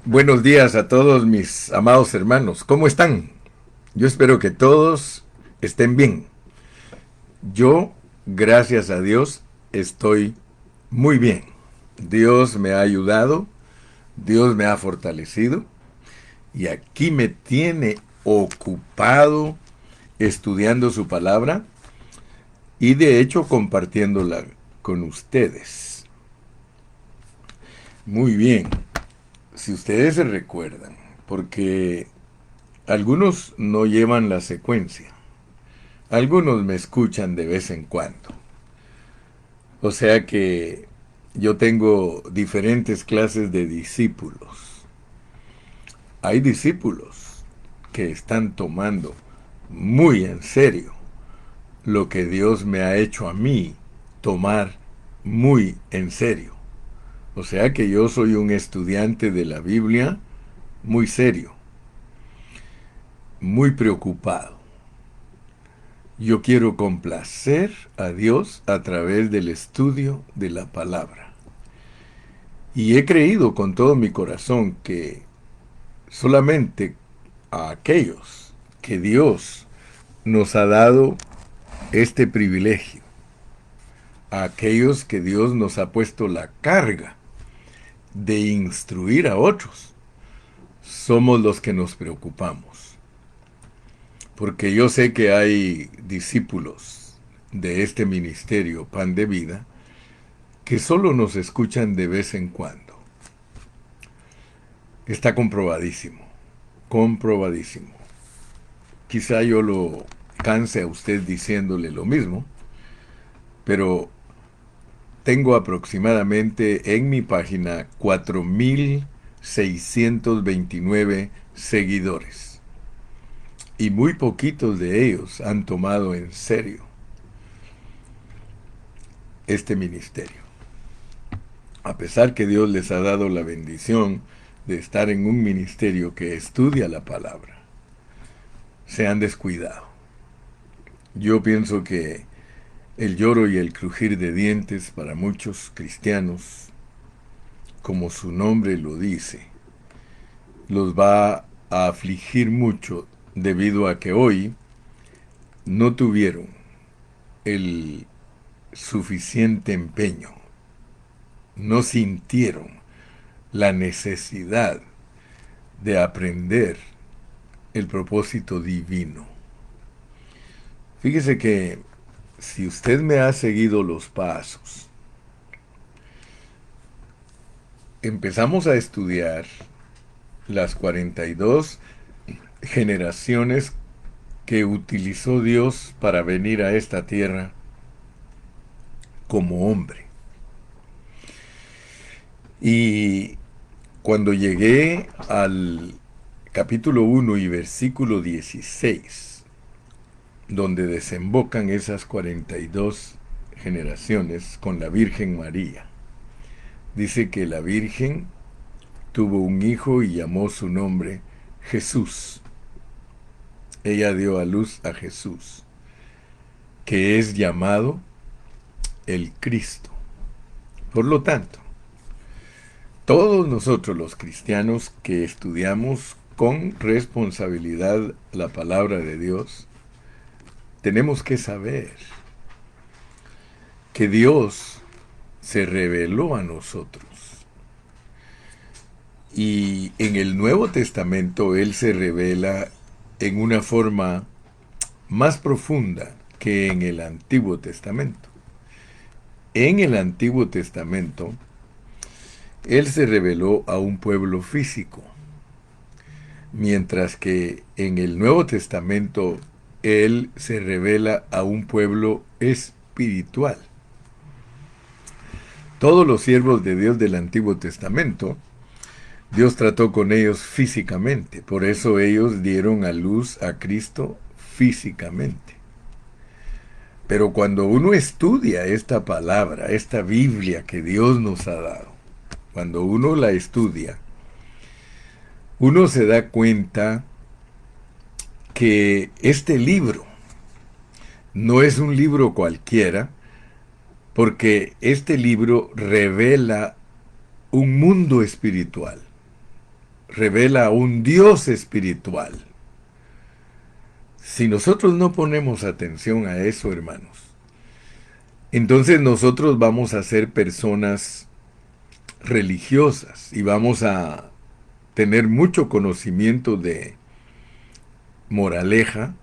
Buenos días a todos mis amados hermanos. ¿Cómo están? Yo espero que todos estén bien. Yo, gracias a Dios, estoy muy bien. Dios me ha ayudado, Dios me ha fortalecido y aquí me tiene ocupado estudiando su palabra y de hecho compartiéndola con ustedes. Muy bien. Si ustedes se recuerdan, porque algunos no llevan la secuencia. Algunos me escuchan de vez en cuando. O sea que yo tengo diferentes clases de discípulos. Hay discípulos que están tomando muy en serio lo que Dios me ha hecho a mí tomar muy en serio. O sea que yo soy un estudiante de la Biblia muy serio, muy preocupado. Yo quiero complacer a Dios a través del estudio de la palabra. Y he creído con todo mi corazón que solamente a aquellos que Dios nos ha dado este privilegio, a aquellos que Dios nos ha puesto la carga de instruir a otros, somos los que nos preocupamos. Porque yo sé que hay discípulos de este ministerio Pan de Vida que solo nos escuchan de vez en cuando. Está comprobadísimo, comprobadísimo. Quizá yo lo canse a usted diciéndole lo mismo, pero tengo aproximadamente en mi página 4.629 seguidores. Y muy poquitos de ellos han tomado en serio este ministerio. A pesar que Dios les ha dado la bendición de estar en un ministerio que estudia la palabra, se han descuidado. Yo pienso que el lloro y el crujir de dientes para muchos cristianos, como su nombre lo dice, los va a afligir mucho debido a que hoy no tuvieron el suficiente empeño, no sintieron la necesidad de aprender el propósito divino. Fíjese que si usted me ha seguido los pasos, empezamos a estudiar las 42 generaciones que utilizó Dios para venir a esta tierra como hombre. Y cuando llegué al capítulo 1 y versículo 16, donde desembocan esas 42 generaciones con la Virgen María, dice que la Virgen tuvo un hijo y llamó su nombre Jesús. Ella dio a luz a Jesús, que es llamado el Cristo. Por lo tanto, todos nosotros los cristianos que estudiamos con responsabilidad la palabra de Dios, tenemos que saber que Dios se reveló a nosotros. Y en el Nuevo Testamento Él se revela en una forma más profunda que en el Antiguo Testamento. En el Antiguo Testamento, Él se reveló a un pueblo físico, mientras que en el Nuevo Testamento Él se revela a un pueblo espiritual. Todos los siervos de Dios del Antiguo Testamento, Dios trató con ellos físicamente, por eso ellos dieron a luz a Cristo físicamente. Pero cuando uno estudia esta palabra, esta Biblia que Dios nos ha dado, cuando uno la estudia, uno se da cuenta que este libro no es un libro cualquiera, porque este libro revela un mundo espiritual. revela un Dios espiritual. Si nosotros no ponemos atención a eso, hermanos, entonces nosotros vamos a ser personas religiosas y vamos a tener mucho conocimiento de moraleja,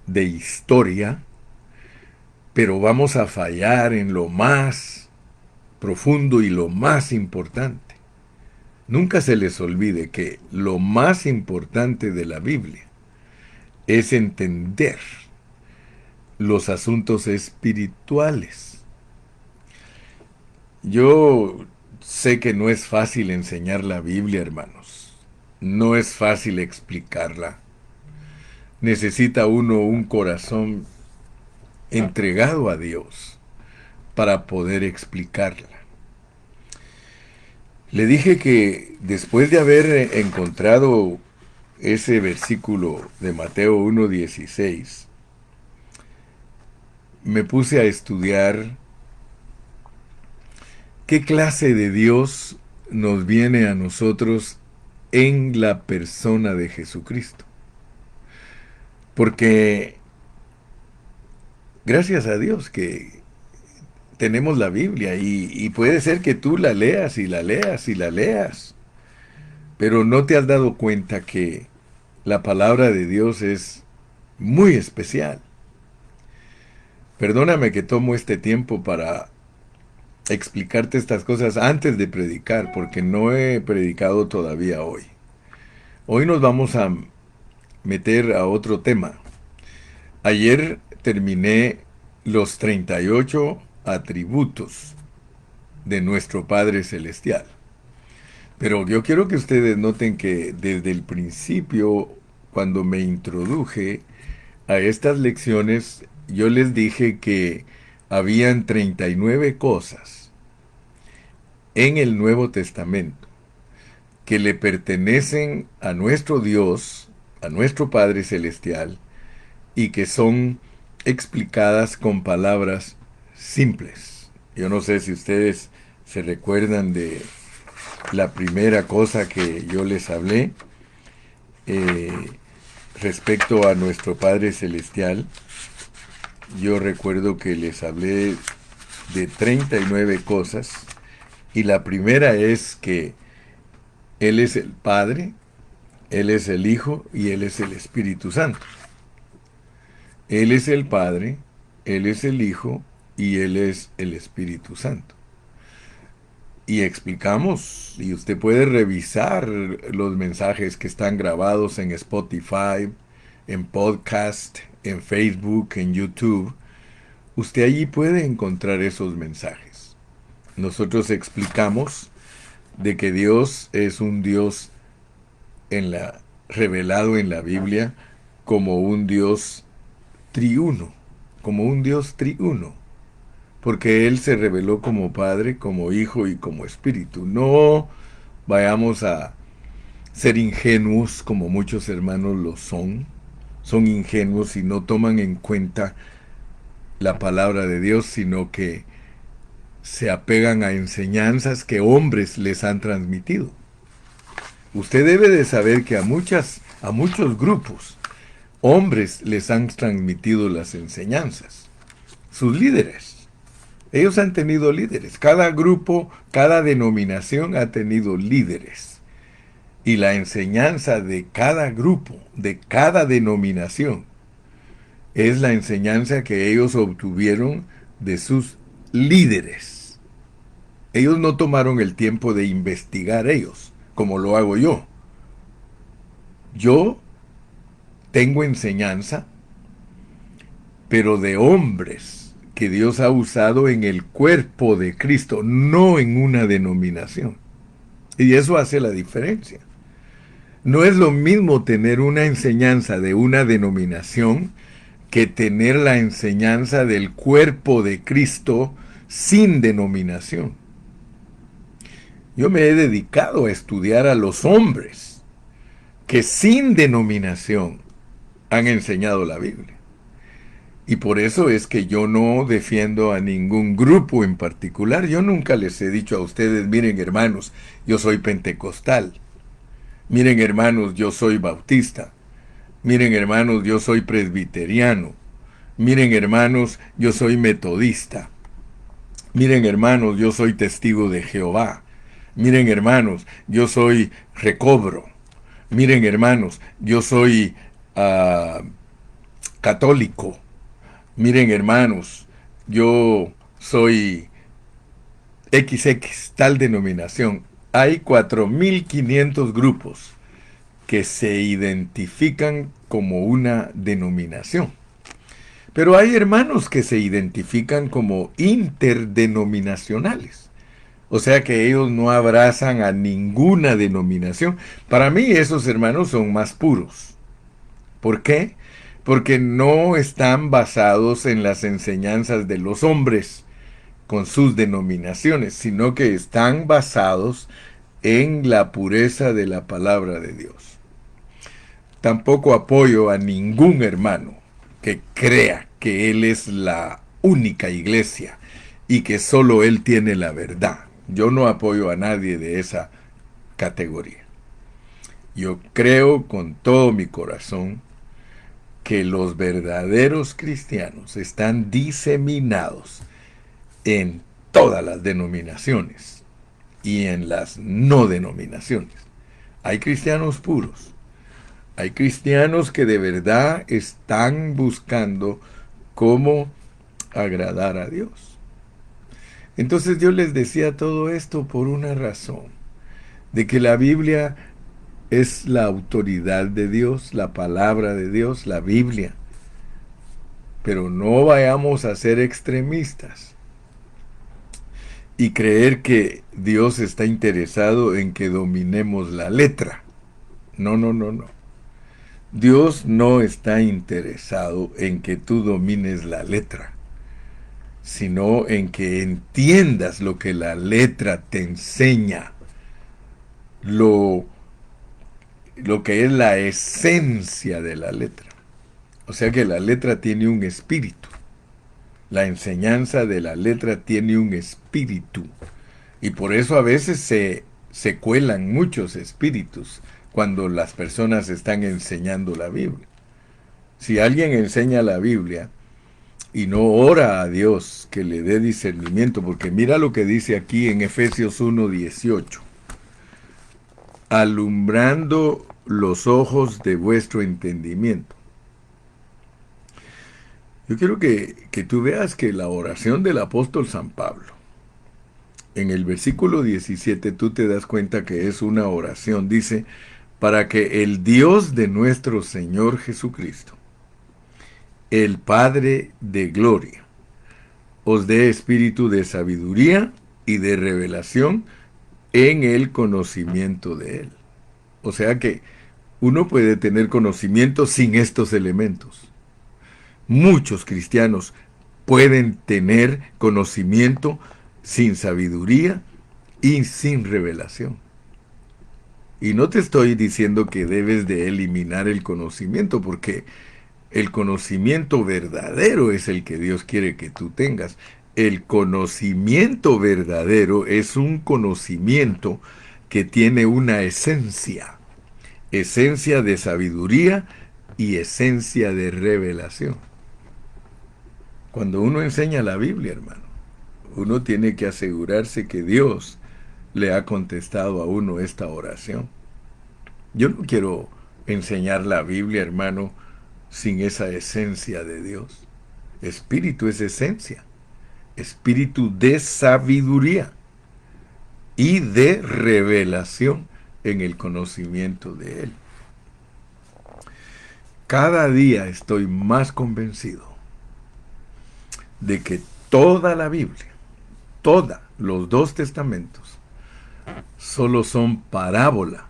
de historia, pero vamos a fallar en lo más profundo y lo más importante. Nunca se les olvide que lo más importante de la Biblia es entender los asuntos espirituales. Yo sé que no es fácil enseñar la Biblia, hermanos. No es fácil explicarla. Necesita uno un corazón entregado a Dios para poder explicarla. Le dije que después de haber encontrado ese versículo de Mateo 1:16, me puse a estudiar qué clase de Dios nos viene a nosotros en la persona de Jesucristo. Porque gracias a Dios que tenemos la Biblia y puede ser que tú la leas y la leas y la leas, pero no te has dado cuenta que la palabra de Dios es muy especial. Perdóname que tomo este tiempo para explicarte estas cosas antes de predicar, porque no he predicado todavía hoy. Hoy nos vamos a meter a otro tema. Ayer terminé los 38 atributos de nuestro Padre Celestial. Pero yo quiero que ustedes noten que desde el principio, cuando me introduje a estas lecciones, yo les dije que habían 39 cosas en el Nuevo Testamento que le pertenecen a nuestro Dios, a nuestro Padre Celestial, y que son explicadas con palabras simples. Yo no sé si ustedes se recuerdan de la primera cosa que yo les hablé respecto a nuestro Padre Celestial. Yo recuerdo que les hablé de 39 cosas y la primera es que Él es el Padre, Él es el Hijo y Él es el Espíritu Santo. Él es el Padre, Él es el Hijo y Él es el Espíritu Santo. Y explicamos, y usted puede revisar los mensajes que están grabados en Spotify, en podcast, en Facebook, en YouTube. Usted allí puede encontrar esos mensajes. Nosotros explicamos de que Dios es un Dios revelado en la Biblia como un Dios triuno, porque Él se reveló como Padre, como Hijo y como Espíritu. No vayamos a ser ingenuos como muchos hermanos lo son ingenuos y no toman en cuenta la palabra de Dios, sino que se apegan a enseñanzas que hombres les han transmitido. Usted debe de saber que a muchos grupos, hombres les han transmitido las enseñanzas, sus líderes. Ellos han tenido líderes. Cada grupo, cada denominación ha tenido líderes. Y la enseñanza de cada grupo, de cada denominación, es la enseñanza que ellos obtuvieron de sus líderes. Ellos no tomaron el tiempo de investigar ellos, como lo hago yo. Yo tengo enseñanza, pero de hombres que Dios ha usado en el cuerpo de Cristo, no en una denominación. Y eso hace la diferencia. No es lo mismo tener una enseñanza de una denominación que tener la enseñanza del cuerpo de Cristo sin denominación. Yo me he dedicado a estudiar a los hombres que sin denominación han enseñado la Biblia. Y por eso es que yo no defiendo a ningún grupo en particular. Yo nunca les he dicho a ustedes, miren hermanos, yo soy pentecostal. Miren, hermanos, yo soy bautista. Miren, hermanos, yo soy presbiteriano. Miren, hermanos, yo soy metodista. Miren, hermanos, yo soy testigo de Jehová. Miren, hermanos, yo soy recobro. Miren, hermanos, yo soy ah, católico. Miren, hermanos, yo soy XX, tal denominación. Hay 4.500 grupos que se identifican como una denominación. Pero hay hermanos que se identifican como interdenominacionales. O sea que ellos no abrazan a ninguna denominación. Para mí esos hermanos son más puros. ¿Por qué? Porque no están basados en las enseñanzas de los hombres con sus denominaciones, sino que están basados en la pureza de la palabra de Dios. Tampoco apoyo a ningún hermano que crea que él es la única iglesia y que solo él tiene la verdad. Yo no apoyo a nadie de esa categoría. Yo creo con todo mi corazón que los verdaderos cristianos están diseminados en todas las denominaciones y en las no denominaciones. Hay cristianos puros. Hay cristianos que de verdad están buscando cómo agradar a Dios. Entonces yo les decía todo esto por una razón, de que la Biblia es la autoridad de Dios, la palabra de Dios, la Biblia. Pero no vayamos a ser extremistas y creer que Dios está interesado en que dominemos la letra. No, no, no, no. Dios no está interesado en que tú domines la letra, sino en que entiendas lo que la letra te enseña, lo que es la esencia de la letra. O sea que la letra tiene un espíritu. La enseñanza de la letra tiene un espíritu. Y por eso a veces se cuelan muchos espíritus cuando las personas están enseñando la Biblia. Si alguien enseña la Biblia y no ora a Dios que le dé discernimiento, porque mira lo que dice aquí en Efesios 1:18. Alumbrando los ojos de vuestro entendimiento. Yo quiero que tú veas que la oración del apóstol San Pablo, en el versículo 17 tú te das cuenta que es una oración. Dice, para que el Dios de nuestro Señor Jesucristo, el Padre de gloria, os dé espíritu de sabiduría y de revelación en el conocimiento de Él. O sea que uno puede tener conocimiento sin estos elementos. Muchos cristianos pueden tener conocimiento sin sabiduría y sin revelación. Y no te estoy diciendo que debes de eliminar el conocimiento, porque el conocimiento verdadero es el que Dios quiere que tú tengas. El conocimiento verdadero es un conocimiento que tiene una esencia. Esencia de sabiduría y esencia de revelación. Cuando uno enseña la Biblia, hermano, uno tiene que asegurarse que Dios le ha contestado a uno esta oración. Yo no quiero enseñar la Biblia, hermano, sin esa esencia de Dios. Espíritu es esencia. Espíritu de sabiduría y de revelación en el conocimiento de Él. Cada día estoy más convencido de que toda la Biblia, los dos testamentos, solo son parábola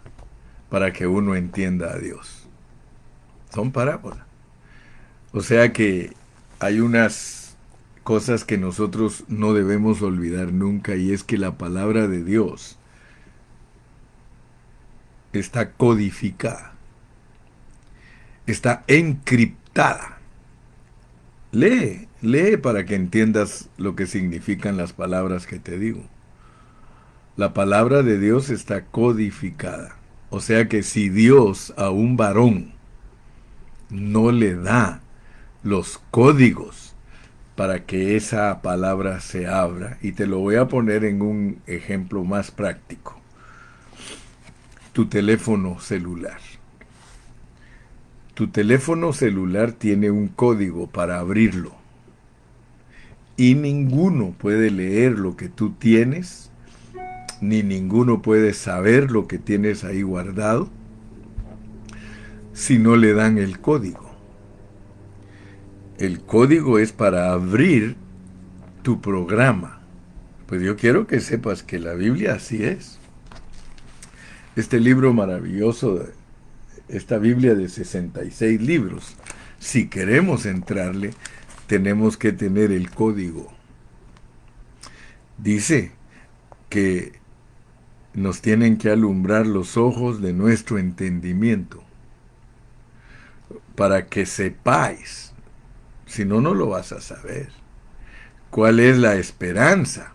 para que uno entienda a Dios. Son parábola. O sea que hay unas cosas que nosotros no debemos olvidar nunca, y es que la palabra de Dios está codificada, está encriptada. Lee para que entiendas lo que significan las palabras que te digo. La palabra de Dios está codificada. O sea que si Dios a un varón no le da los códigos para que esa palabra se abra, y te lo voy a poner en un ejemplo más práctico. Tu teléfono celular. Tu teléfono celular tiene un código para abrirlo y ninguno puede leer lo que tú tienes, ni ninguno puede saber lo que tienes ahí guardado si no le dan el código. El código es para abrir tu programa. Pues yo quiero que sepas que la Biblia así es. Este libro maravilloso, esta Biblia de 66 libros, si queremos entrarle, tenemos que tener el código. Dice que nos tienen que alumbrar los ojos de nuestro entendimiento para que sepáis, si no, no lo vas a saber, cuál es la esperanza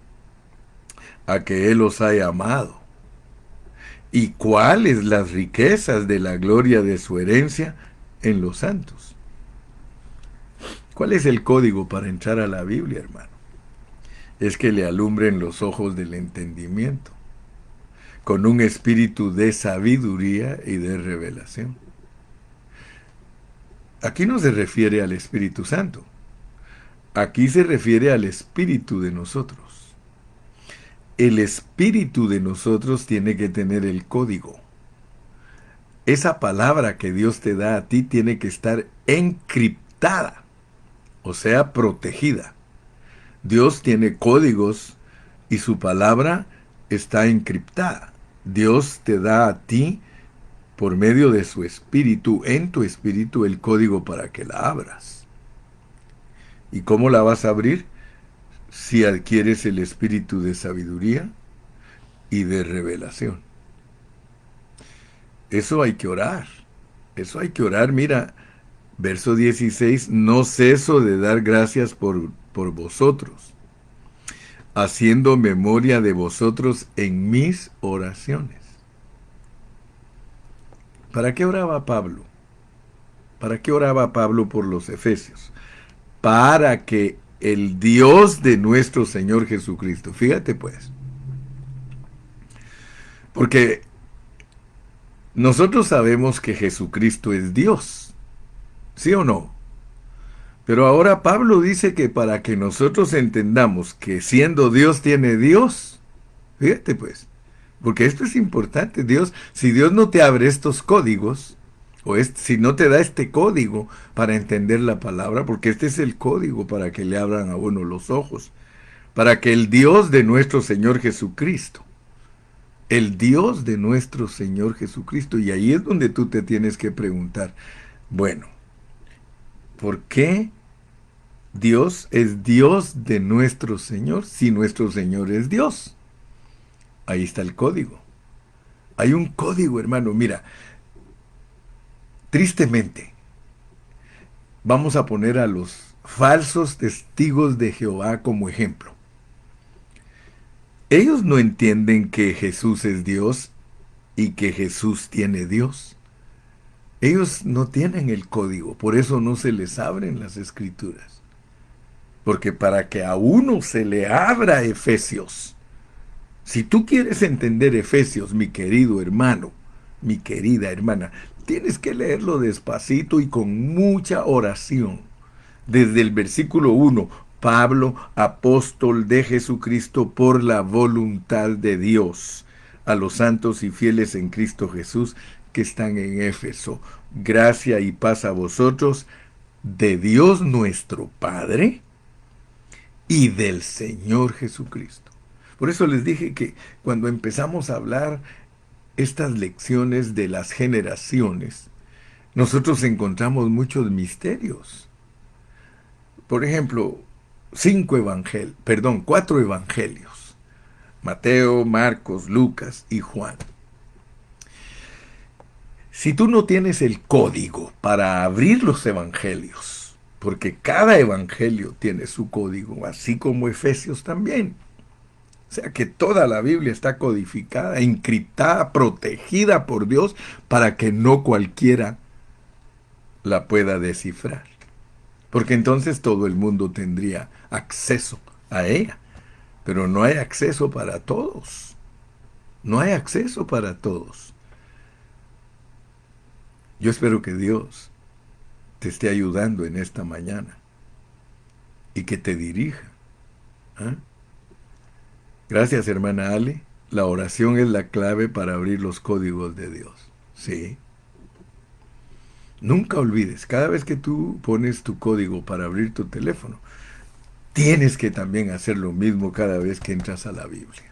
a que Él os ha llamado y cuáles las riquezas de la gloria de su herencia en los santos. ¿Cuál es el código para entrar a la Biblia, hermano? Es que le alumbren los ojos del entendimiento, con un espíritu de sabiduría y de revelación. Aquí no se refiere al Espíritu Santo, aquí se refiere al espíritu de nosotros. El espíritu de nosotros tiene que tener el código. Esa palabra que Dios te da a ti tiene que estar encriptada, o sea, protegida. Dios tiene códigos y su palabra está encriptada. Dios te da a ti, por medio de su espíritu, en tu espíritu, el código para que la abras. ¿Y cómo la vas a abrir? Si adquieres el espíritu de sabiduría y de revelación. Eso hay que orar. Eso hay que orar. Mira, verso 16, no ceso de dar gracias por vosotros, haciendo memoria de vosotros en mis oraciones. ¿Para qué oraba Pablo? ¿Para qué oraba Pablo por los efesios? Para que el Dios de nuestro Señor Jesucristo, fíjate pues, porque nosotros sabemos que Jesucristo es Dios, ¿sí o no? Pero ahora Pablo dice que para que nosotros entendamos que siendo Dios tiene Dios, fíjate pues, porque esto es importante. Dios, si Dios no te abre estos códigos, si no te da este código para entender la palabra, porque este es el código para que le abran a uno los ojos, para que el Dios de nuestro Señor Jesucristo, el Dios de nuestro Señor Jesucristo, y ahí es donde tú te tienes que preguntar, bueno, ¿por qué Dios es Dios de nuestro Señor si nuestro Señor es Dios? Ahí está el código. Hay un código, hermano. Mira, tristemente, vamos a poner a los falsos testigos de Jehová como ejemplo. Ellos no entienden que Jesús es Dios y que Jesús tiene Dios. Ellos no tienen el código, por eso no se les abren las escrituras. Porque para que a uno se le abra Efesios, si tú quieres entender Efesios, mi querido hermano, mi querida hermana, tienes que leerlo despacito y con mucha oración. Desde el versículo 1, Pablo, apóstol de Jesucristo por la voluntad de Dios, a los santos y fieles en Cristo Jesús que están en Éfeso. Gracia y paz a vosotros, de Dios nuestro Padre y del Señor Jesucristo. Por eso les dije que cuando empezamos a hablar estas lecciones de las generaciones, nosotros encontramos muchos misterios. Por ejemplo, 4 evangelios. Mateo, Marcos, Lucas y Juan. Si tú no tienes el código para abrir los evangelios, porque cada evangelio tiene su código, así como Efesios también. O sea que toda la Biblia está codificada, encriptada, protegida por Dios para que no cualquiera la pueda descifrar. Porque entonces todo el mundo tendría acceso a ella. Pero no hay acceso para todos. No hay acceso para todos. Yo espero que Dios te esté ayudando en esta mañana y que te dirija. ¿Ah? Gracias, hermana Ale. La oración es la clave para abrir los códigos de Dios. Sí. Nunca olvides, cada vez que tú pones tu código para abrir tu teléfono, tienes que también hacer lo mismo cada vez que entras a la Biblia.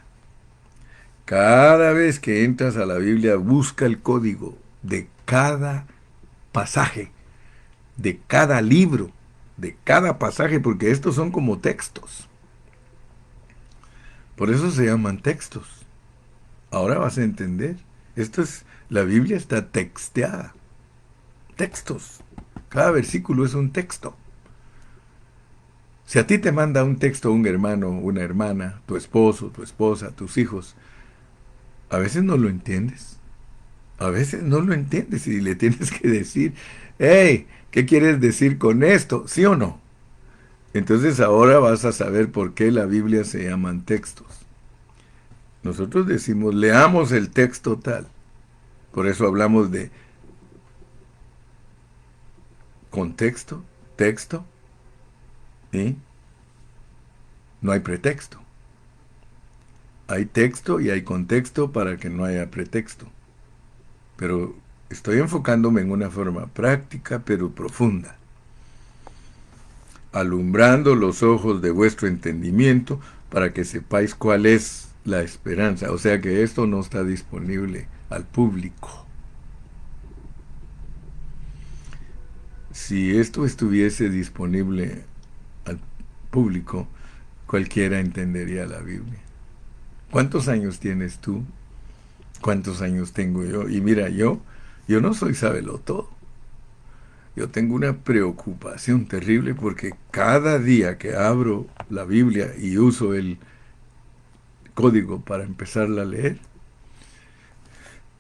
Cada vez que entras a la Biblia, busca el código de cada pasaje, de cada libro, de cada pasaje, porque estos son como textos. Por eso se llaman textos. Ahora vas a entender. La Biblia está texteada. Textos. Cada versículo es un texto. Si a ti te manda un texto un hermano, una hermana, tu esposo, tu esposa, tus hijos, a veces no lo entiendes. A veces no lo entiendes y le tienes que decir, hey, ¿qué quieres decir con esto? ¿Sí o no? Entonces ahora vas a saber por qué la Biblia se llaman textos. Nosotros decimos, leamos el texto tal. Por eso hablamos de contexto, texto, y no hay pretexto. Hay texto y hay contexto para que no haya pretexto. Pero estoy enfocándome en una forma práctica pero profunda. Alumbrando los ojos de vuestro entendimiento para que sepáis cuál es la esperanza. O sea que esto no está disponible al público. Si esto estuviese disponible al público, cualquiera entendería la Biblia. ¿Cuántos años tienes tú? ¿Cuántos años tengo yo? Y mira, yo no soy todo. Yo tengo una preocupación terrible porque cada día que abro la Biblia y uso el código para empezarla a leer,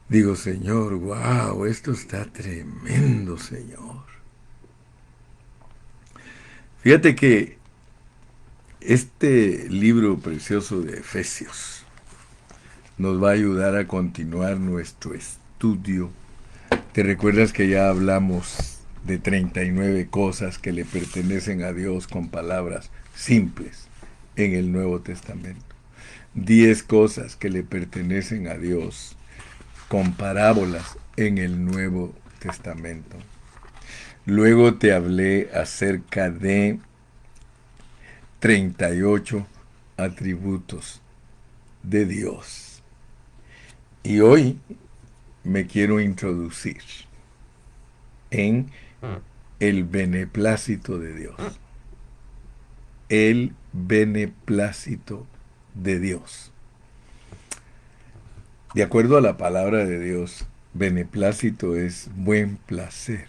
digo, Señor, wow, esto está tremendo, Señor. Fíjate que este libro precioso de Efesios nos va a ayudar a continuar nuestro estudio. ¿Te recuerdas que ya hablamos de 39 cosas que le pertenecen a Dios con palabras simples en el Nuevo Testamento? 10 cosas que le pertenecen a Dios con parábolas en el Nuevo Testamento. Luego te hablé acerca de 38 atributos de Dios. Y hoy me quiero introducir en el beneplácito de Dios. El beneplácito de Dios. De acuerdo a la palabra de Dios, beneplácito es buen placer.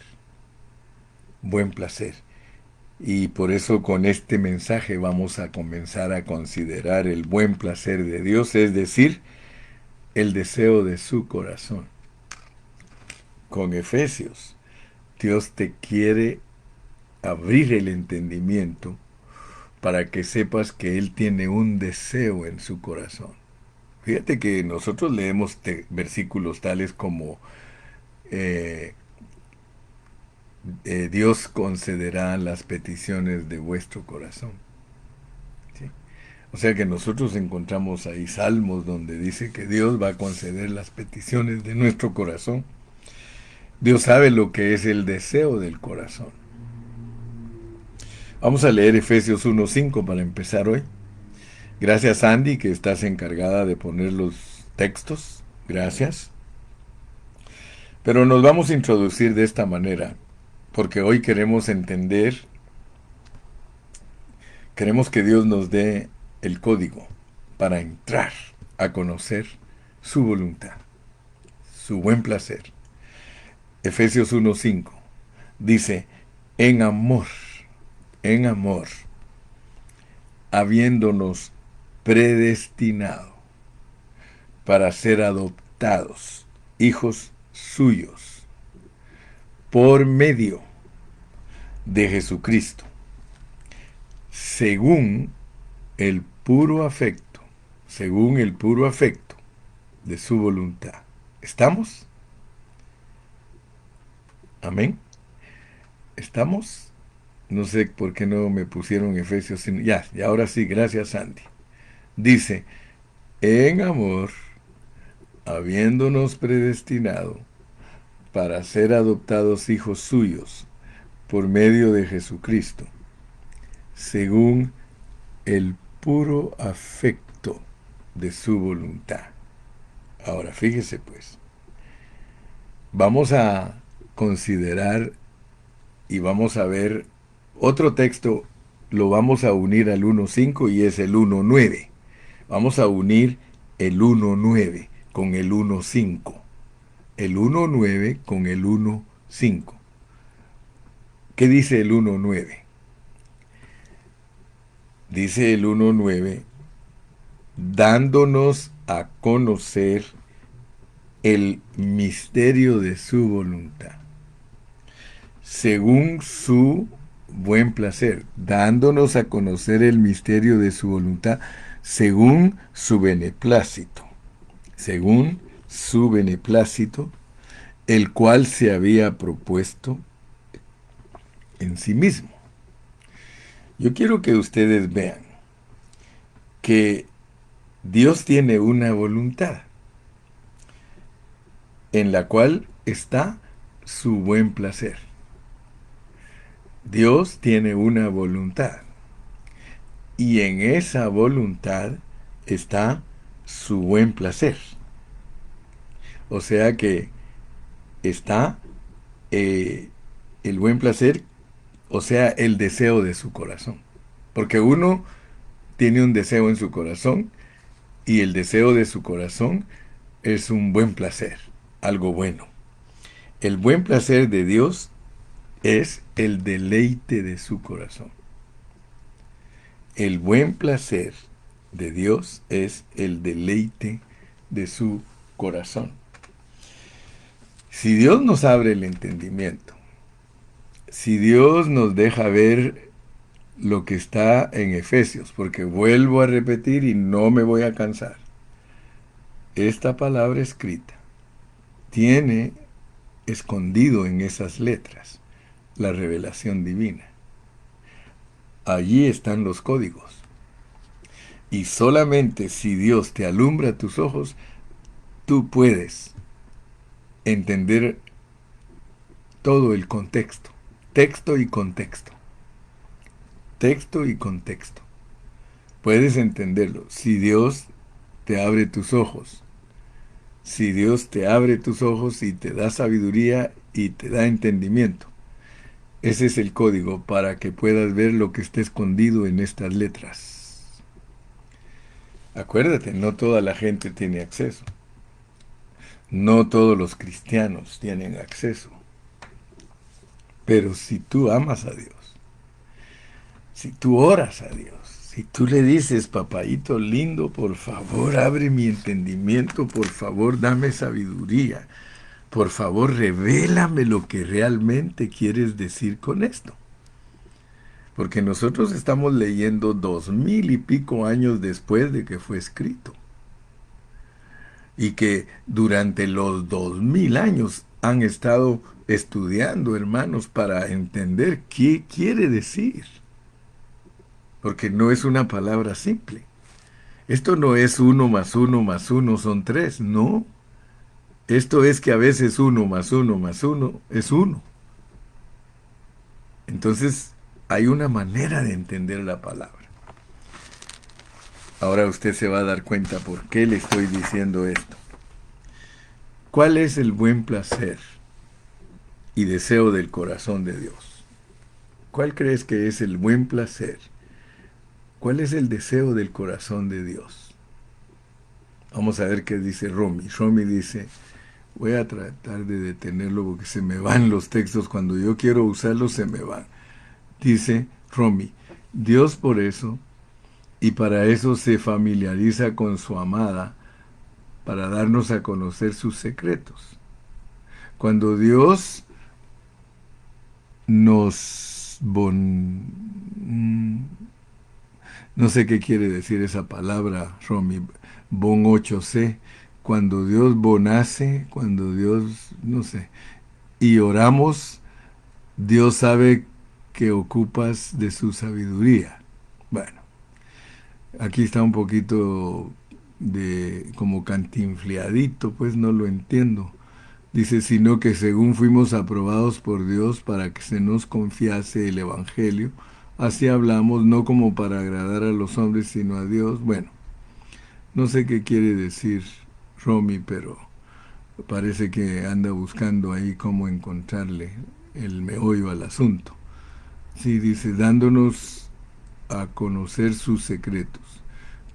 Buen placer. Y por eso con este mensaje vamos a comenzar a considerar el buen placer de Dios, es decir, el deseo de su corazón. Con Efesios, Dios te quiere abrir el entendimiento para que sepas que Él tiene un deseo en su corazón. Fíjate que nosotros leemos versículos tales como Dios concederá las peticiones de vuestro corazón. ¿Sí? O sea que nosotros encontramos ahí salmos donde dice que Dios va a conceder las peticiones de nuestro corazón. Dios sabe lo que es el deseo del corazón. Vamos a leer Efesios 1:5 para empezar hoy. Gracias, Andy, que estás encargada de poner los textos. Gracias. Pero nos vamos a introducir de esta manera, porque hoy queremos entender, queremos que Dios nos dé el código para entrar a conocer su voluntad, su buen placer. Efesios 1:5 dice, en amor, habiéndonos predestinado para ser adoptados, hijos suyos, por medio de Jesucristo, según el puro afecto, según el puro afecto de su voluntad. ¿Estamos? Amén. ¿Estamos? No sé por qué no me pusieron Efesios. Ya, y ahora sí, gracias, Andy. Dice, en amor, habiéndonos predestinado para ser adoptados hijos suyos por medio de Jesucristo, según el puro afecto de su voluntad. Ahora, fíjese pues, vamos a considerar y vamos a ver otro texto, lo vamos a unir al 1.5 y es el 1.9. Vamos a unir el 1.9 con el 1.5. El 1.9 con el 1.5. ¿Qué dice el 1.9? Dice el 1.9, dándonos a conocer el misterio de su voluntad, según su buen placer, dándonos a conocer el misterio de su voluntad, según su beneplácito, según su beneplácito, el cual se había propuesto en sí mismo. Yo quiero que ustedes vean que Dios tiene una voluntad en la cual está su buen placer. Dios tiene una voluntad y en esa voluntad está su buen placer. O sea que está el buen placer, o sea, el deseo de su corazón. Porque uno tiene un deseo en su corazón y el deseo de su corazón es un buen placer, algo bueno. El buen placer de Dios es el deleite de su corazón. El buen placer de Dios es el deleite de su corazón. Si Dios nos abre el entendimiento, si Dios nos deja ver lo que está en Efesios, porque vuelvo a repetir y no me voy a cansar, esta palabra escrita tiene escondido en esas letras la revelación divina. Allí están los códigos. Y solamente si Dios te alumbra tus ojos, tú puedes entender todo el contexto. Texto y contexto. Texto y contexto. Puedes entenderlo. Si Dios te abre tus ojos. Si Dios te abre tus ojos y te da sabiduría y te da entendimiento. Ese es el código para que puedas ver lo que está escondido en estas letras. Acuérdate, no toda la gente tiene acceso. No todos los cristianos tienen acceso. Pero si tú amas a Dios, si tú oras a Dios, si tú le dices, papayito lindo, por favor, abre mi entendimiento, por favor, dame sabiduría, por favor, revélame lo que realmente quieres decir con esto. Porque nosotros estamos leyendo 2000 y pico años después de que fue escrito. Y que durante los 2000 años han estado estudiando, hermanos, para entender qué quiere decir. Porque no es una palabra simple. Esto no es 1 más 1 más 1 son 3, no. Esto es que a veces 1 más 1 más 1 es 1. Entonces, hay una manera de entender la palabra. Ahora usted se va a dar cuenta por qué le estoy diciendo esto. ¿Cuál es el buen placer y deseo del corazón de Dios? ¿Cuál crees que es el buen placer? ¿Cuál es el deseo del corazón de Dios? Vamos a ver qué dice Romy. Romy dice, voy a tratar de detenerlo porque se me van los textos. Cuando yo quiero usarlos se me van. Dice Romy, Dios por eso y para eso se familiariza con su amada, para darnos a conocer sus secretos. Cuando Dios nos no sé qué quiere decir esa palabra, Romy, bon 8c, cuando Dios bonace, cuando Dios, no sé, y oramos, Dios sabe que ocupas de su sabiduría. Bueno, aquí está un poquito de como cantinfliadito, pues no lo entiendo. Dice, sino que según fuimos aprobados por Dios para que se nos confiase el Evangelio, así hablamos, no como para agradar a los hombres, sino a Dios. Bueno, no sé qué quiere decir Romy, pero parece que anda buscando ahí cómo encontrarle el meollo al asunto. Sí, dice, dándonos a conocer sus secretos.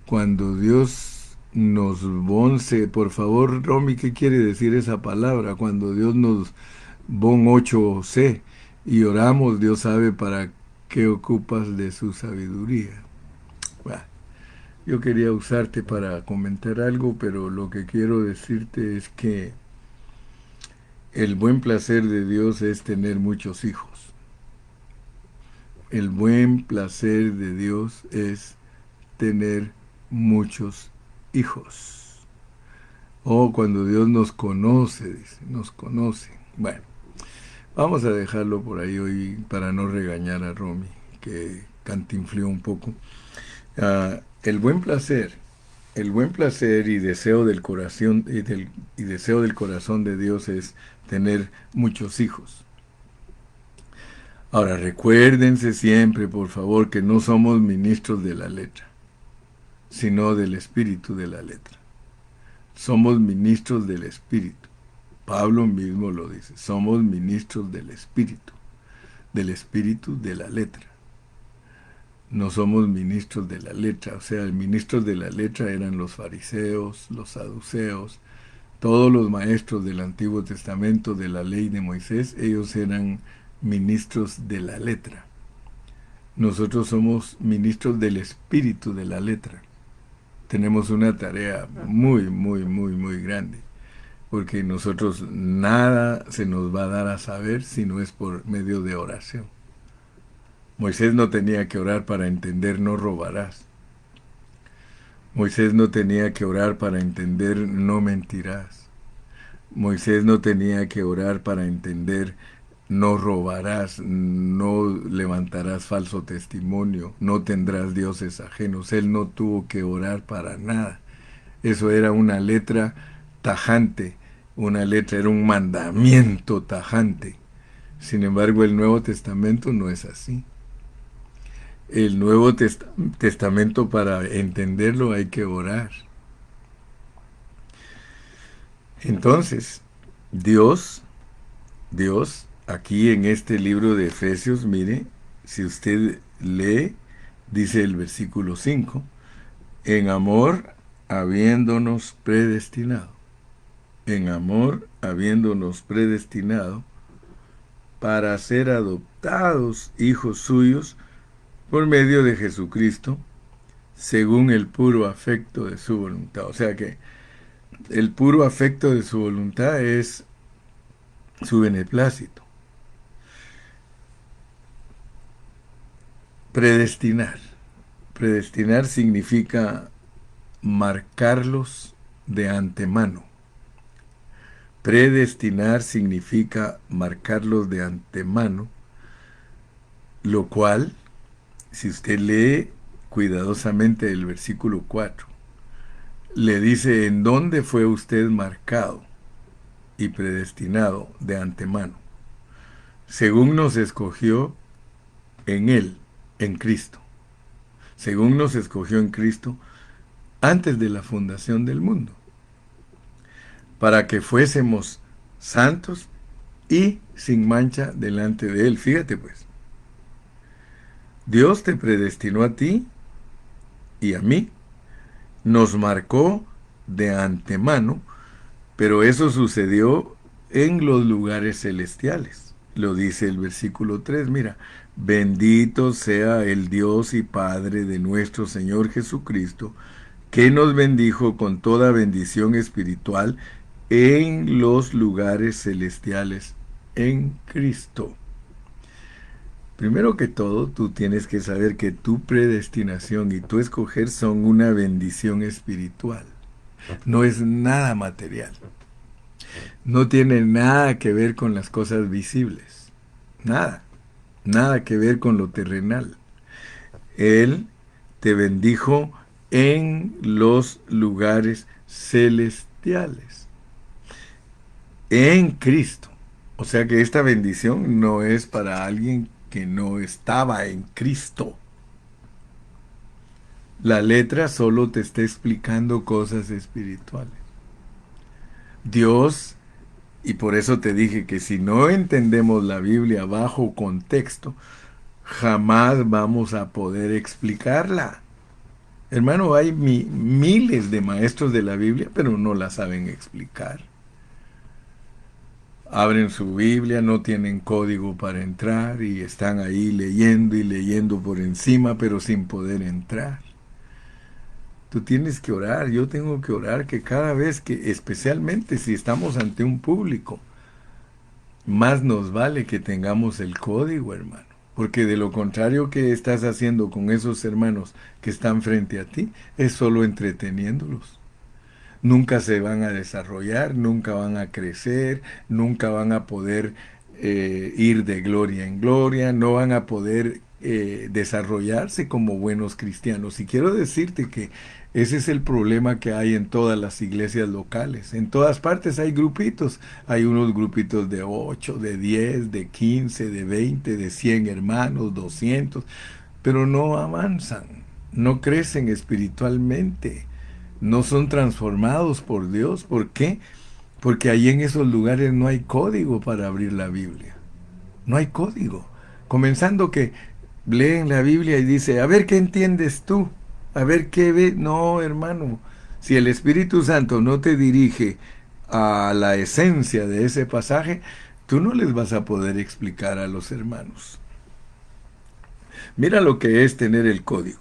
Cuando Dios nos bonce, por favor, Romy, ¿qué quiere decir esa palabra? Cuando Dios nos bon 8c y oramos, Dios sabe para qué ocupas de su sabiduría. Bueno, yo quería usarte para comentar algo, pero lo que quiero decirte es que el buen placer de Dios es tener muchos hijos. El buen placer de Dios es tener muchos hijos. Oh, cuando Dios nos conoce, dice, nos conoce. Bueno, vamos a dejarlo por ahí hoy para no regañar a Romy, que cantinflió un poco. El buen placer y deseo del corazón y deseo del corazón de Dios es tener muchos hijos. Ahora, recuérdense siempre, por favor, que no somos ministros de la letra, sino del espíritu de la letra. Somos ministros del espíritu. Pablo mismo lo dice, somos ministros del espíritu de la letra. No somos ministros de la letra, o sea, ministros de la letra eran los fariseos, los saduceos, todos los maestros del Antiguo Testamento de la ley de Moisés, ellos eran ministros de la letra. Nosotros somos ministros del espíritu de la letra. Tenemos una tarea muy grande, porque nosotros nada se nos va a dar a saber si no es por medio de oración. Moisés no tenía que orar para entender no robarás. Moisés no tenía que orar para entender no mentirás. Moisés no tenía que orar para entender no robarás, no levantarás falso testimonio, no tendrás dioses ajenos. Él no tuvo que orar para nada. Eso era una letra tajante, era un mandamiento tajante. Sin embargo, el Nuevo Testamento no es así. El Nuevo Testamento, para entenderlo, hay que orar. Entonces, Dios, aquí en este libro de Efesios, mire, si usted lee, dice el versículo 5, en amor habiéndonos predestinado. En amor habiéndonos predestinado para ser adoptados hijos suyos por medio de Jesucristo, según el puro afecto de su voluntad. O sea que el puro afecto de su voluntad es su beneplácito. Predestinar. Predestinar significa marcarlos de antemano. Predestinar significa marcarlos de antemano, lo cual, si usted lee cuidadosamente el versículo 4, le dice en dónde fue usted marcado y predestinado de antemano, según nos escogió en Él, en Cristo. Según nos escogió en Cristo antes de la fundación del mundo, para que fuésemos santos y sin mancha delante de Él. Fíjate pues, Dios te predestinó a ti y a mí, nos marcó de antemano, pero eso sucedió en los lugares celestiales. Lo dice el versículo 3, mira, Bendito sea el Dios y Padre de nuestro Señor Jesucristo, que nos bendijo con toda bendición espiritual en los lugares celestiales en Cristo. Primero que todo, tú tienes que saber que tu predestinación y tu escoger son una bendición espiritual. No es nada material. No tiene nada que ver con las cosas visibles. Nada. Nada que ver con lo terrenal. Él te bendijo en los lugares celestiales. En Cristo. O sea que esta bendición no es para alguien que no estaba en Cristo. La letra solo te está explicando cosas espirituales. Dios, y por eso te dije que si no entendemos la Biblia bajo contexto, jamás vamos a poder explicarla. Hermano, hay miles de maestros de la Biblia, pero no la saben explicar. Abren su Biblia, no tienen código para entrar y están ahí leyendo y leyendo por encima, pero sin poder entrar. Tú tienes que orar, yo tengo que orar que cada vez que, especialmente si estamos ante un público, más nos vale que tengamos el código, hermano. Porque de lo contrario que estás haciendo con esos hermanos que están frente a ti, es solo entreteniéndolos. Nunca se van a desarrollar, nunca van a crecer, nunca van a poder ir de gloria en gloria, no van a poder desarrollarse como buenos cristianos. Y quiero decirte que ese es el problema que hay en todas las iglesias locales. En todas partes hay grupitos. Hay unos grupitos de 8, de 10, de 15, de 20, de 100 hermanos, 200, pero no avanzan, no crecen espiritualmente, no son transformados por Dios. ¿Por qué? Porque ahí en esos lugares no hay código para abrir la Biblia. No hay código. Comenzando que leen la Biblia y dice, a ver qué entiendes tú, a ver qué ves. No, hermano, si el Espíritu Santo no te dirige a la esencia de ese pasaje, tú no les vas a poder explicar a los hermanos. Mira lo que es tener el código.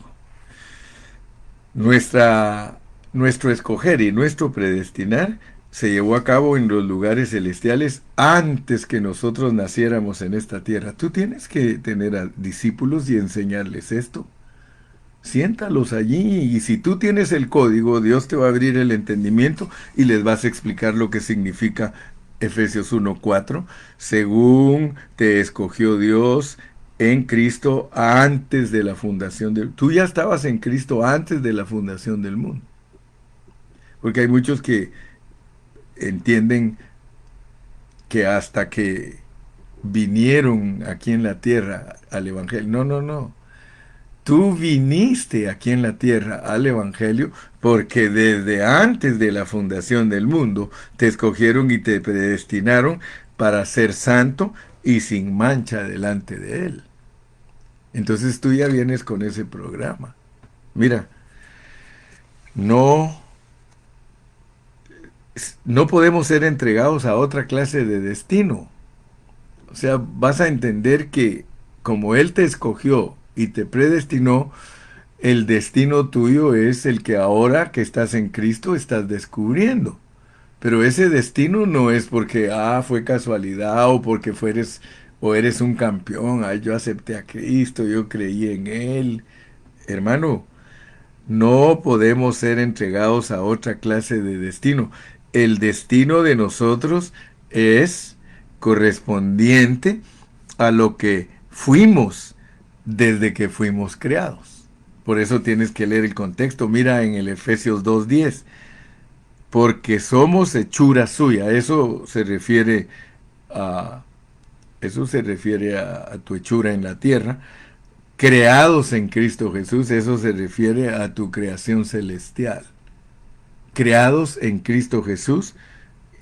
Nuestro escoger y nuestro predestinar se llevó a cabo en los lugares celestiales antes que nosotros naciéramos en esta tierra. Tú tienes que tener a discípulos y enseñarles esto. Siéntalos allí y si tú tienes el código, Dios te va a abrir el entendimiento y les vas a explicar lo que significa Efesios 1:4, según te escogió Dios en Cristo antes de la fundación del mundo. Tú ya estabas en Cristo antes de la fundación del mundo. Porque hay muchos que entienden que hasta que vinieron aquí en la tierra al Evangelio. No, no, no. Tú viniste aquí en la tierra al Evangelio porque desde antes de la fundación del mundo te escogieron y te predestinaron para ser santo y sin mancha delante de Él. Entonces tú ya vienes con ese programa. Mira, no podemos ser entregados a otra clase de destino. O sea, vas a entender que como Él te escogió y te predestinó, el destino tuyo es el que ahora que estás en Cristo estás descubriendo. Pero ese destino no es porque, fue casualidad o porque eres un campeón. Yo acepté a Cristo, yo creí en Él. Hermano, no podemos ser entregados a otra clase de destino. El destino de nosotros es correspondiente a lo que fuimos desde que fuimos creados. Por eso tienes que leer el contexto. Mira en el Efesios 2:10. Porque somos hechura suya. Eso se refiere a tu hechura en la tierra. Creados en Cristo Jesús, eso se refiere a tu creación celestial. Creados en Cristo Jesús,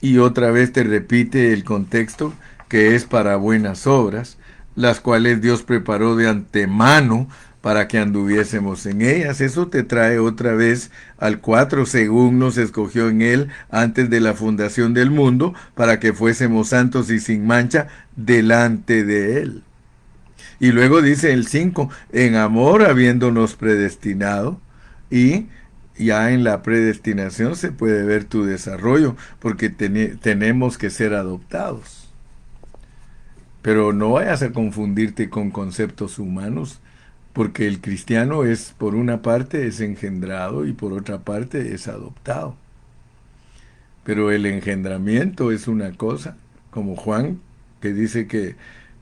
y otra vez te repite el contexto, que es para buenas obras, las cuales Dios preparó de antemano para que anduviésemos en ellas. Eso te trae otra vez al 4, según nos escogió en Él antes de la fundación del mundo, para que fuésemos santos y sin mancha delante de Él. Y luego dice el 5 en amor habiéndonos predestinado, y ya en la predestinación se puede ver tu desarrollo, porque tenemos que ser adoptados. Pero no vayas a confundirte con conceptos humanos, porque el cristiano es, por una parte, es engendrado y por otra parte es adoptado. Pero el engendramiento es una cosa, como Juan, que dice que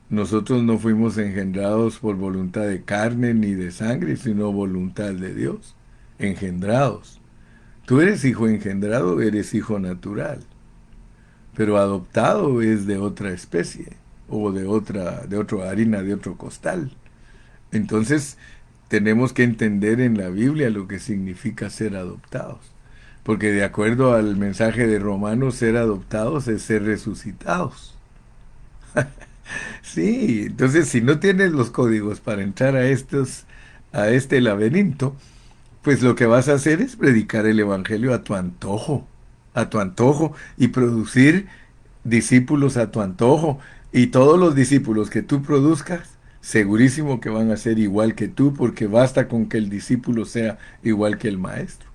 nosotros no fuimos engendrados por voluntad de carne ni de sangre, sino voluntad de Dios, engendrados. Tú eres hijo engendrado, eres hijo natural, pero adoptado es de otra especie o de otra harina, de otro costal. Entonces, tenemos que entender en la Biblia lo que significa ser adoptados. Porque de acuerdo al mensaje de Romanos, ser adoptados es ser resucitados. Sí, entonces si no tienes los códigos para entrar a este laberinto, pues lo que vas a hacer es predicar el evangelio a tu antojo, y producir discípulos a tu antojo. Y todos los discípulos que tú produzcas, segurísimo que van a ser igual que tú, porque basta con que el discípulo sea igual que el maestro.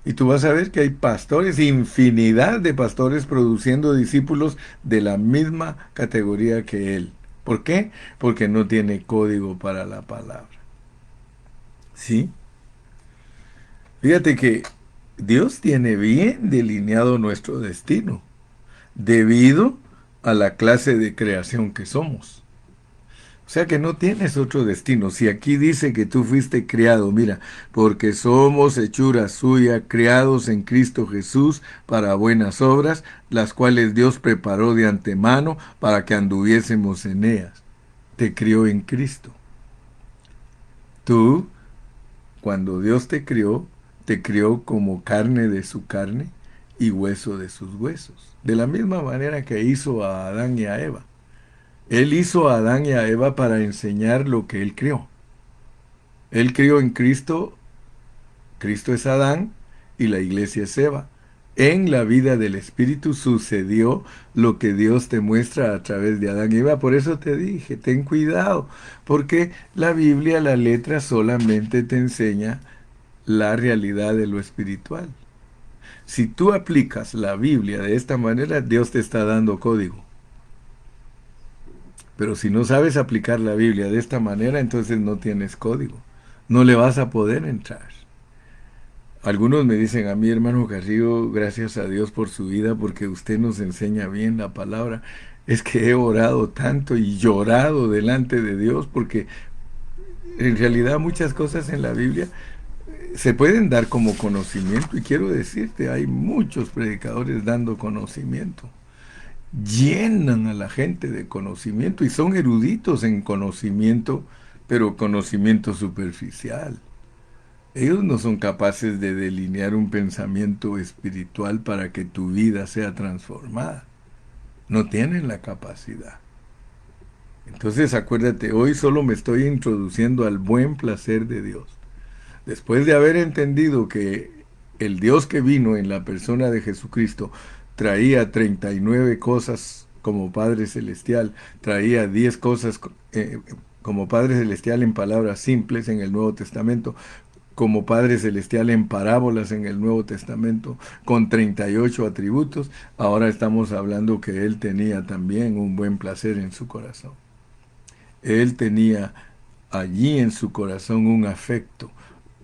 Y tú vas a ver que hay pastores, infinidad de pastores produciendo discípulos de la misma categoría que él. ¿Por qué? Porque no tiene código para la palabra. ¿Sí? Fíjate que Dios tiene bien delineado nuestro destino, debido a la clase de creación que somos. O sea que no tienes otro destino. Si aquí dice que tú fuiste criado, mira, porque somos hechura suya, criados en Cristo Jesús para buenas obras, las cuales Dios preparó de antemano para que anduviésemos en ellas. Te crió en Cristo. Tú, cuando Dios te crió como carne de su carne y hueso de sus huesos. De la misma manera que hizo a Adán y a Eva. Él hizo a Adán y a Eva para enseñar lo que él crió. Él crió en Cristo, Cristo es Adán y la iglesia es Eva. En la vida del Espíritu sucedió lo que Dios te muestra a través de Adán y Eva. Por eso te dije, ten cuidado, porque la Biblia, la letra, solamente te enseña la realidad de lo espiritual. Si tú aplicas la Biblia de esta manera, Dios te está dando código. Pero si no sabes aplicar la Biblia de esta manera, entonces no tienes código. No le vas a poder entrar. Algunos me dicen a mí, hermano Carrillo, gracias a Dios por su vida, porque usted nos enseña bien la palabra. Es que he orado tanto y llorado delante de Dios, porque en realidad muchas cosas en la Biblia se pueden dar como conocimiento. Y quiero decirte, hay muchos predicadores dando conocimiento. Llenan a la gente de conocimiento y son eruditos en conocimiento, pero conocimiento superficial. Ellos no son capaces de delinear un pensamiento espiritual para que tu vida sea transformada. No tienen la capacidad. Entonces acuérdate, hoy solo me estoy introduciendo al buen placer de Dios. Después de haber entendido que el Dios que vino en la persona de Jesucristo traía 39 cosas como Padre Celestial, traía 10 cosas como Padre Celestial en palabras simples en el Nuevo Testamento, como Padre Celestial en parábolas en el Nuevo Testamento, con 38 atributos. Ahora estamos hablando que Él tenía también un buen placer en su corazón. Él tenía allí en su corazón un afecto,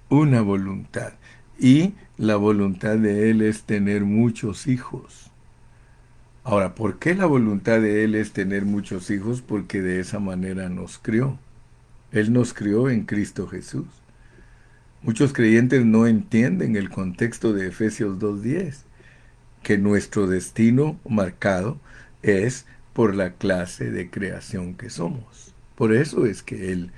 una voluntad. Y la voluntad de Él es tener muchos hijos. Ahora, ¿por qué la voluntad de Él es tener muchos hijos? Porque de esa manera nos crió. Él nos crió en Cristo Jesús. Muchos creyentes no entienden el contexto de Efesios 2:10, que nuestro destino marcado es por la clase de creación que somos. Por eso es que Él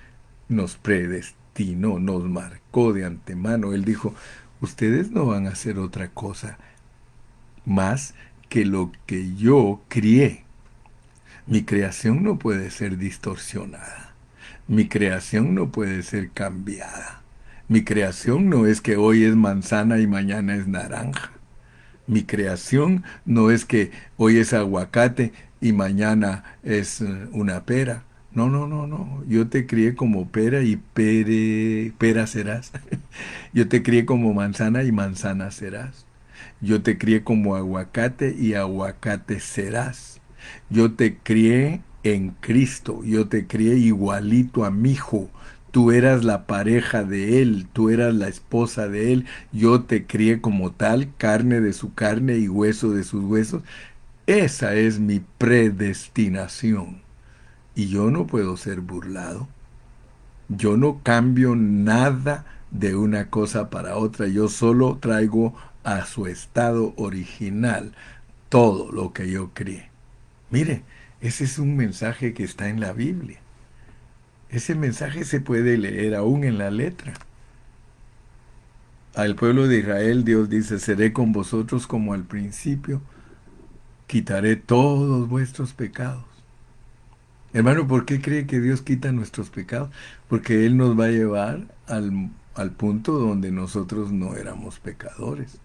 nos predestinó, nos marcó de antemano. Él dijo, ustedes no van a hacer otra cosa más que lo que yo crié. Mi creación no puede ser distorsionada. Mi creación no puede ser cambiada. Mi creación no es que hoy es manzana y mañana es naranja. Mi creación no es que hoy es aguacate y mañana es una pera. No, no, no, no. Yo te crié como pera y pera serás. Yo te crié como manzana y manzana serás. Yo te crié como aguacate y aguacate serás. Yo te crié en Cristo. Yo te crié igualito a mi hijo. Tú eras la pareja de él, tú eras la esposa de él. Yo te crié como tal, carne de su carne y hueso de sus huesos. Esa es mi predestinación. Y yo no puedo ser burlado. Yo no cambio nada de una cosa para otra. Yo solo traigo a su estado original todo lo que yo crié. Mire, ese es un mensaje que está en la Biblia. Ese mensaje se puede leer aún en la letra. Al pueblo de Israel Dios dice, seré con vosotros como al principio, quitaré todos vuestros pecados. Hermano, ¿por qué cree que Dios quita nuestros pecados? Porque Él nos va a llevar al punto donde nosotros no éramos pecadores.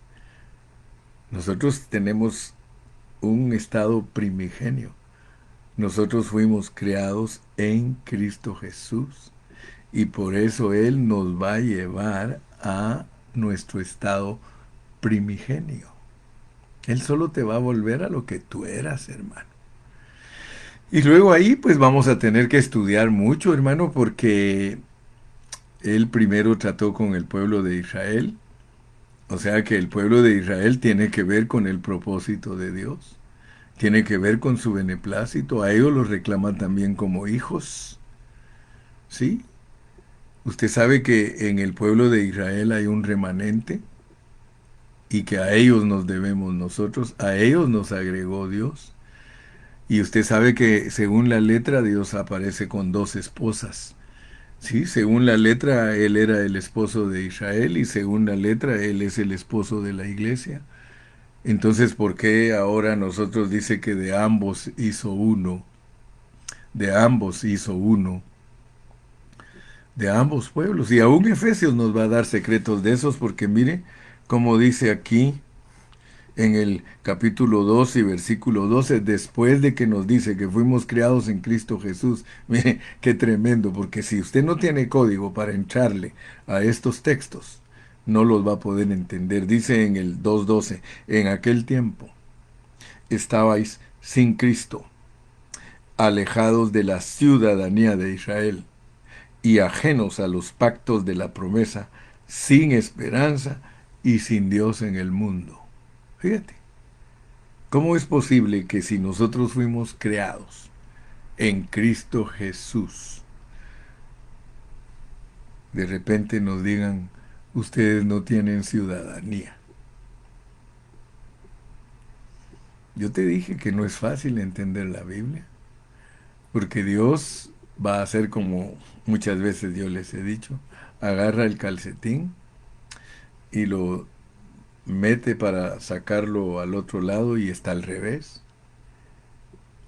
Nosotros tenemos un estado primigenio. Nosotros fuimos creados en Cristo Jesús y por eso Él nos va a llevar a nuestro estado primigenio. Él solo te va a volver a lo que tú eras, hermano. Y luego ahí pues vamos a tener que estudiar mucho, hermano, porque Él primero trató con el pueblo de Israel. O sea que el pueblo de Israel tiene que ver con el propósito de Dios. Tiene que ver con su beneplácito. A ellos los reclaman también como hijos. ¿Sí? Usted sabe que en el pueblo de Israel hay un remanente y que a ellos nos debemos nosotros. A ellos nos agregó Dios. Y usted sabe que según la letra Dios aparece con dos esposas. Sí, según la letra, él era el esposo de Israel y según la letra, él es el esposo de la iglesia. Entonces, ¿por qué ahora nosotros dice que de ambos hizo uno? De ambos hizo uno, de ambos pueblos. Y aún Efesios nos va a dar secretos de esos, porque mire, como dice aquí en el capítulo 12 y versículo 12, después de que nos dice que fuimos creados en Cristo Jesús. Mire, qué tremendo, porque si usted no tiene código para entrarle a estos textos, no los va a poder entender. Dice en el 2:12, en aquel tiempo estabais sin Cristo, alejados de la ciudadanía de Israel y ajenos a los pactos de la promesa, sin esperanza y sin Dios en el mundo. Fíjate. ¿Cómo es posible que si nosotros fuimos creados en Cristo Jesús, de repente nos digan, ustedes no tienen ciudadanía? Yo te dije que no es fácil entender la Biblia, porque Dios va a hacer como muchas veces yo les he dicho, agarra el calcetín y lo mete para sacarlo al otro lado y está al revés.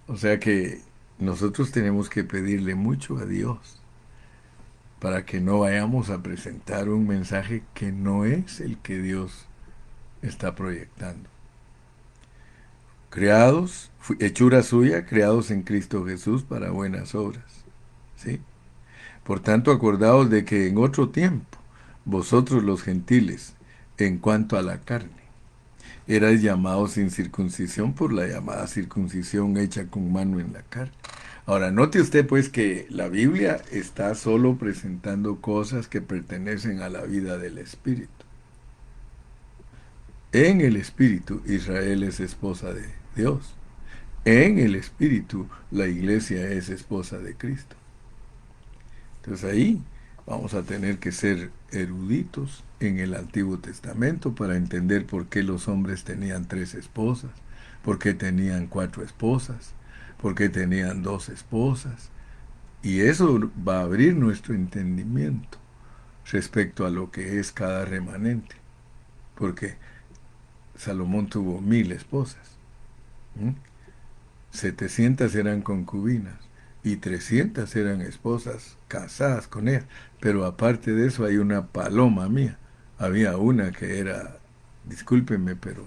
O sea que nosotros tenemos que pedirle mucho a Dios para que no vayamos a presentar un mensaje que no es el que Dios está proyectando. Creados, hechura suya, creados en Cristo Jesús para buenas obras. ¿Sí? Por tanto, acordaos de que en otro tiempo, vosotros los gentiles, en cuanto a la carne, erais llamados sin circuncisión por la llamada circuncisión hecha con mano en la carne. Ahora, note usted pues que la Biblia está solo presentando cosas que pertenecen a la vida del Espíritu. En el Espíritu, Israel es esposa de Dios. En el Espíritu, la iglesia es esposa de Cristo. Entonces ahí vamos a tener que ser eruditos en el Antiguo Testamento para entender por qué los hombres tenían 3 esposas, por qué tenían 4 esposas, por qué tenían 2 esposas. Y eso va a abrir nuestro entendimiento respecto a lo que es cada remanente. Porque Salomón tuvo 1000 esposas. 700 eran concubinas y 300 eran esposas casadas con ella. Pero aparte de eso hay una paloma mía. Había una que era, discúlpenme, pero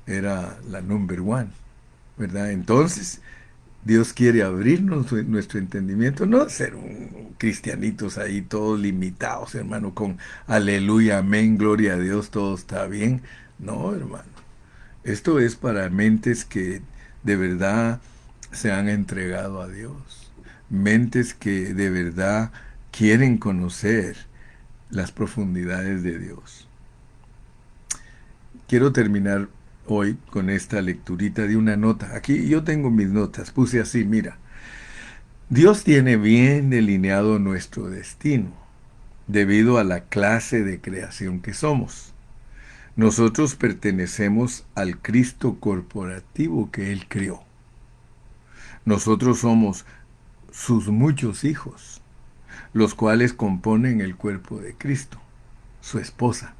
era la number one, ¿verdad? Entonces, Dios quiere abrirnos nuestro entendimiento, no ser cristianitos ahí todos limitados, hermano, con aleluya, amén, gloria a Dios, todo está bien. No, hermano. Esto es para mentes que de verdad se han entregado a Dios. Mentes que de verdad quieren conocer las profundidades de Dios. Quiero terminar hoy con esta lecturita de una nota. Aquí yo tengo mis notas, puse así, mira. Dios tiene bien delineado nuestro destino, debido a la clase de creación que somos. Nosotros pertenecemos al Cristo corporativo que Él creó. Nosotros somos sus muchos hijos, los cuales componen el cuerpo de Cristo, su esposa.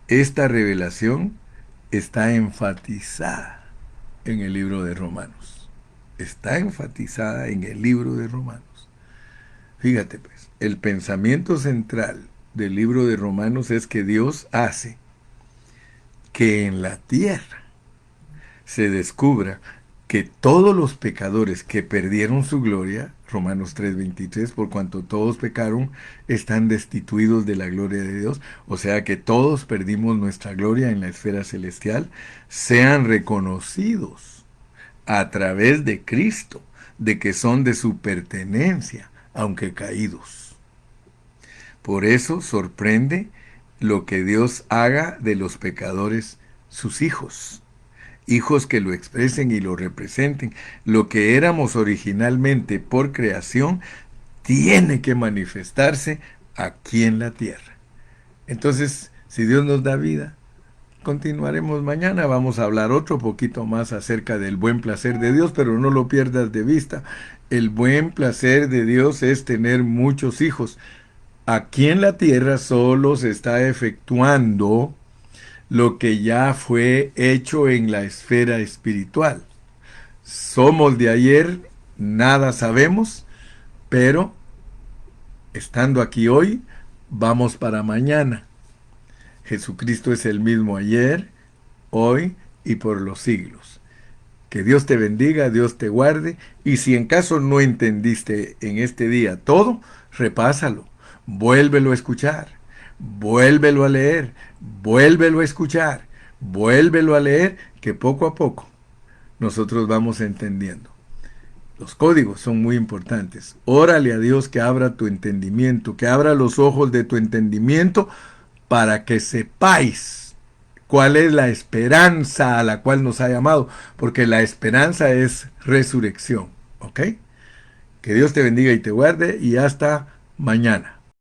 Esta revelación está enfatizada en el libro de Romanos. Está enfatizada en el libro de Romanos. Fíjate pues, el pensamiento central del libro de Romanos es que Dios hace que en la tierra se descubra que todos los pecadores que perdieron su gloria, Romanos 3:23, por cuanto todos pecaron, están destituidos de la gloria de Dios, o sea que todos perdimos nuestra gloria en la esfera celestial, sean reconocidos a través de Cristo, de que son de su pertenencia, aunque caídos. Por eso sorprende lo que Dios haga de los pecadores sus hijos. Hijos que lo expresen y lo representen. Lo que éramos originalmente por creación tiene que manifestarse aquí en la tierra. Entonces, si Dios nos da vida, continuaremos mañana. Vamos a hablar otro poquito más acerca del buen placer de Dios, pero no lo pierdas de vista. El buen placer de Dios es tener muchos hijos. Aquí en la tierra solo se está efectuando lo que ya fue hecho en la esfera espiritual. Somos de ayer, nada sabemos, pero estando aquí hoy, vamos para mañana. Jesucristo es el mismo ayer, hoy y por los siglos. Que Dios te bendiga, Dios te guarde, y si en caso no entendiste en este día todo, repásalo, vuélvelo a escuchar. Vuélvelo a leer, vuélvelo a escuchar, vuélvelo a leer, que poco a poco nosotros vamos entendiendo. Los códigos son muy importantes. Órale a Dios que abra tu entendimiento, que abra los ojos de tu entendimiento para que sepáis cuál es la esperanza a la cual nos ha llamado, porque la esperanza es resurrección. ¿Ok? Que Dios te bendiga y te guarde y hasta mañana.